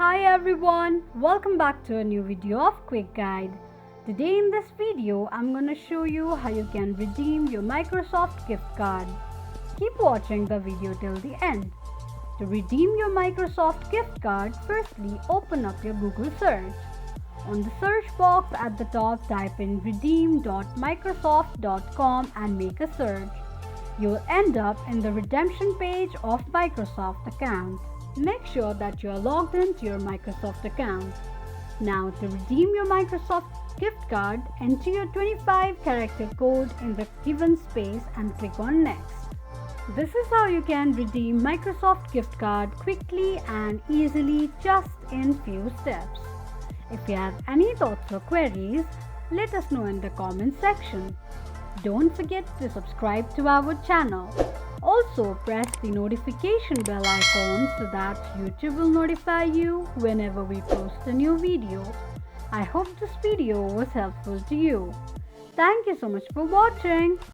Hi everyone, welcome back to a new video of Quick Guide. Today in this video, I'm gonna show you how you can redeem your Microsoft gift card. Keep watching the video till the end. To redeem your Microsoft gift card, firstly open up your Google search. On the search box at the top, type in redeem.microsoft.com and make a search. You'll end up in the redemption page of Microsoft account. Make sure that you are logged into your Microsoft account. Now to redeem your Microsoft gift card, enter your 25-character code in the given space and click on Next. This is how you can redeem Microsoft gift card quickly and easily just in few steps. If you have any thoughts or queries, let us know in the comment section. Don't forget to subscribe to our channel. Also, press the notification bell icon so that YouTube will notify you whenever we post a new video. I hope this video was helpful to you. Thank you so much for watching.